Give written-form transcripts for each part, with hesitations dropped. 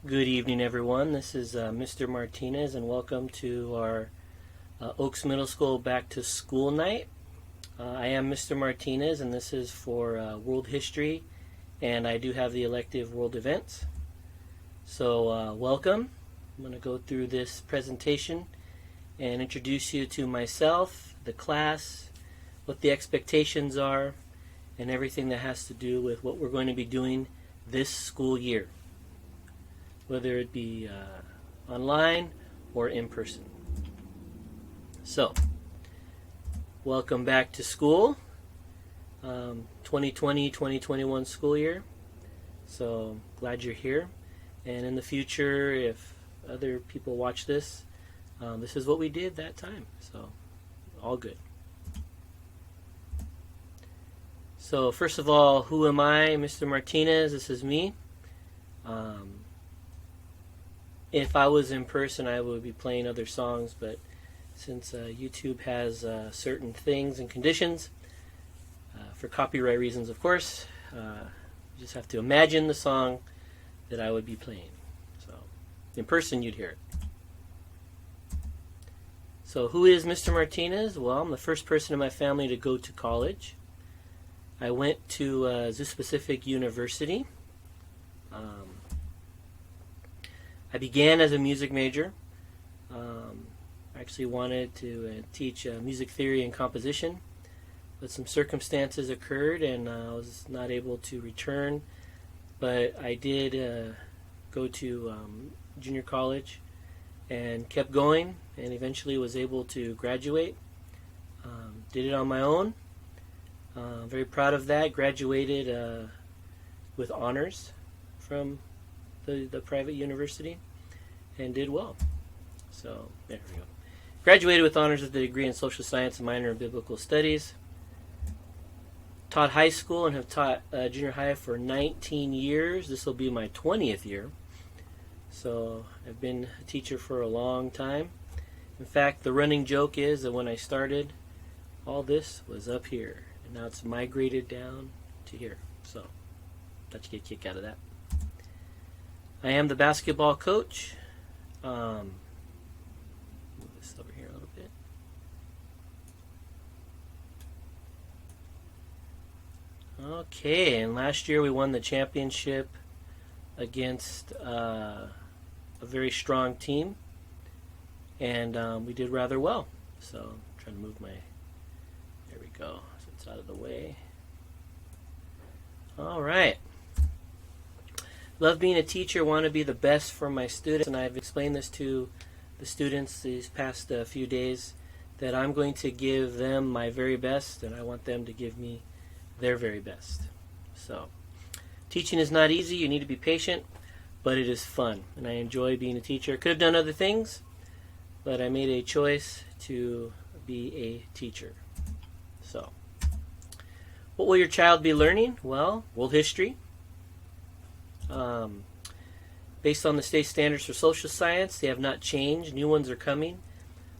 Good evening, everyone. This is Mr. Martinez, and welcome to our Oaks Middle School Back to School Night. I am Mr. Martinez, and this is for World History, and I do have the elective World Events. So, welcome. I'm going to go through this presentation and introduce you to myself, the class, what the expectations are, and everything that has to do with what we're going to be doing this school year, whether it be online or in person. So, welcome back to school, 2020-2021 school year. So, glad you're here. And in the future, if other people watch this, this is what we did that time. So, all good. So, first of all, who am I? Mr. Martinez, this is me. If I was in person, I would be playing other songs, but since YouTube has certain things and conditions, for copyright reasons, of course, you just have to imagine the song that I would be playing. So, in person, you'd hear it. So, who is Mr. Martinez? Well, I'm the first person in my family to go to college. I went to Zoo Pacific University. I began as a music major. I actually wanted to teach music theory and composition, but some circumstances occurred and I was not able to return. But I did go to junior college and kept going, and eventually was able to graduate. Did it on my own. Very proud of that. Graduated with honors from the private university and did well. So there we go. Graduated with honors with a degree in social science and minor in biblical studies. Taught high school and have taught junior high for 19 years. This will be my 20th year. So I've been a teacher for a long time. In fact, the running joke is that when I started, all this was up here. And now it's migrated down to here. So let's get a kick out of that. I am the basketball coach. Move this over here a little bit. Okay, and last year we won the championship against a very strong team, and we did rather well. So I'm trying to move my, there we go, so it's out of the way. All right. Love being a teacher, want to be the best for my students, and I've explained this to the students these past few days, that I'm going to give them my very best, and I want them to give me their very best. So, teaching is not easy, you need to be patient, but it is fun, and I enjoy being a teacher. Could have done other things, but I made a choice to be a teacher. So, what will your child be learning? Well, world history. Based on the state standards for social science, they have not changed. New ones are coming.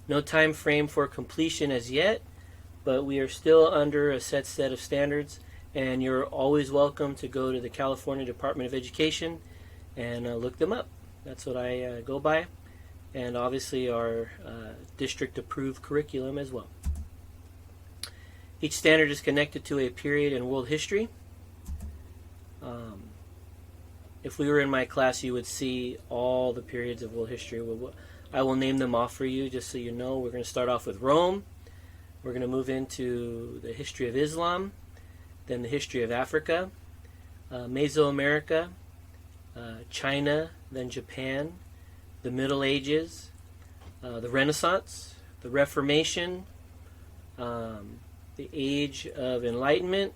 No time frame for completion as yet, but we are still under a set of standards, and you're always welcome to go to the California Department of Education and look them up. That's what I go by, and obviously our district-approved curriculum as well. Each standard is connected to a period in world history. If we were in my class, you would see all the periods of world history. I will name them off for you just so you know. We're going to start off with Rome. We're going to move into the history of Islam, then the history of Africa, Mesoamerica, China, then Japan, the Middle Ages, the Renaissance, the Reformation, the Age of Enlightenment,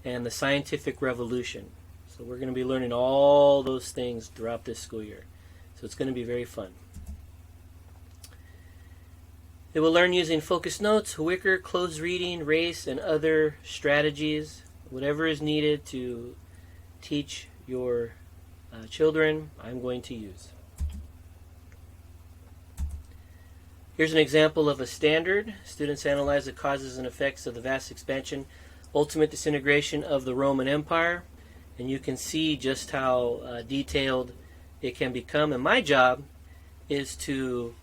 and the Scientific Revolution. So we're going to be learning all those things throughout this school year. So it's going to be very fun. They will learn using focus notes, Wicker, closed reading, race, and other strategies, whatever is needed to teach your children, I'm going to use. Here's an example of a standard. Students analyze the causes and effects of the vast expansion, ultimate disintegration of the Roman Empire. And you can see just how detailed it can become. And my job is to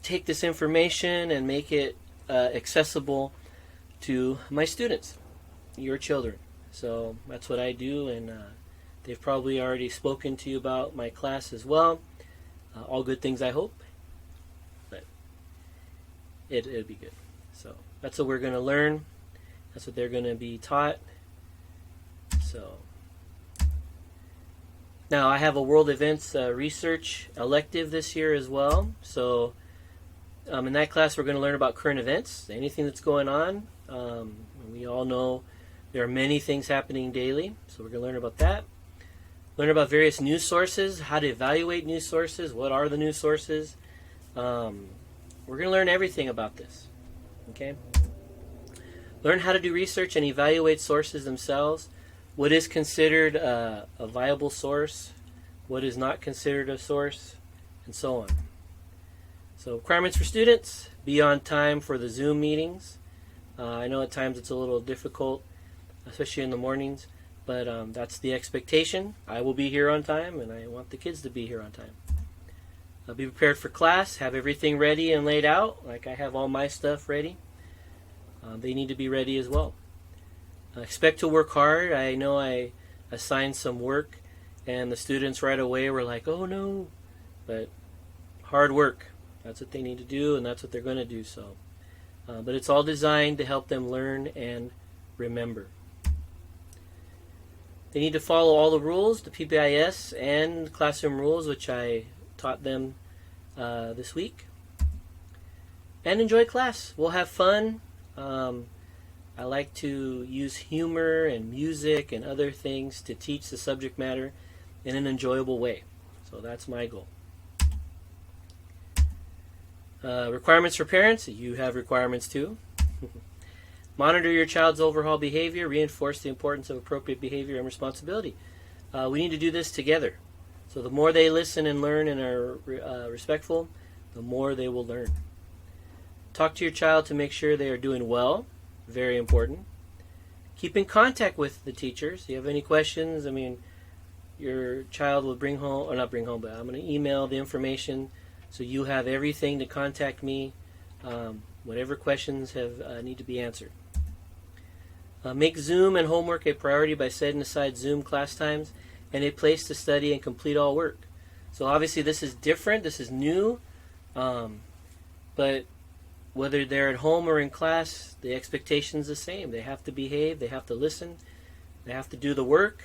take this information and make it accessible to my students, your children. So that's what I do, and they've probably already spoken to you about my class as well. All good things, I hope, but it'll be good. So that's what we're going to learn. That's what they're going to be taught. So now I have a world events research elective this year as well. So in that class we're going to learn about current events, anything that's going on. We all know there are many things happening daily, so we're going to learn about that. Learn about various news sources, how to evaluate news sources, what are the news sources. We're going to learn everything about this. Okay? Learn how to do research and evaluate sources themselves. What is considered a viable source, what is not considered a source, and so on. So requirements for students: be on time for the Zoom meetings. I know at times it's a little difficult, especially in the mornings, but that's the expectation. I will be here on time, and I want the kids to be here on time. Be prepared for class. Have everything ready and laid out. Like I have all my stuff ready. They need to be ready as well. Expect to work hard. I know I assigned some work, and the students right away were like, oh no. But hard work. That's what they need to do, and that's what they're going to do. So, but it's all designed to help them learn and remember. They need to follow all the rules, the PBIS and classroom rules, which I taught them this week. And enjoy class. We'll have fun. I like to use humor and music and other things to teach the subject matter in an enjoyable way. So that's my goal. Requirements for parents. You have requirements too. Monitor your child's overall behavior. Reinforce the importance of appropriate behavior and responsibility. We need to do this together. So the more they listen and learn and are respectful, the more they will learn. Talk to your child to make sure they are doing well. Very important. Keep in contact with the teachers. If you have any questions, your child will bring home, or not bring home, but I'm going to email the information so you have everything to contact me. Whatever questions need to be answered. Make Zoom and homework a priority by setting aside Zoom class times and a place to study and complete all work. So obviously this is different, this is new, but whether they're at home or in class, the expectation is the same. They have to behave, they have to listen, they have to do the work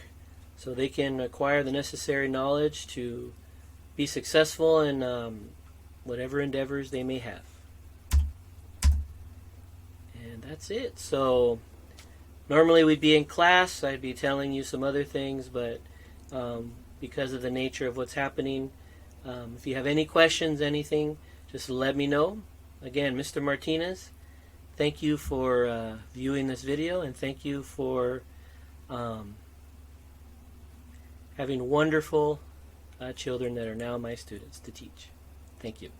so they can acquire the necessary knowledge to be successful in whatever endeavors they may have. And that's it. So normally we'd be in class, I'd be telling you some other things, but because of the nature of what's happening, if you have any questions, anything, just let me know. Again, Mr. Martinez, thank you for viewing this video, and thank you for having wonderful children that are now my students to teach. Thank you.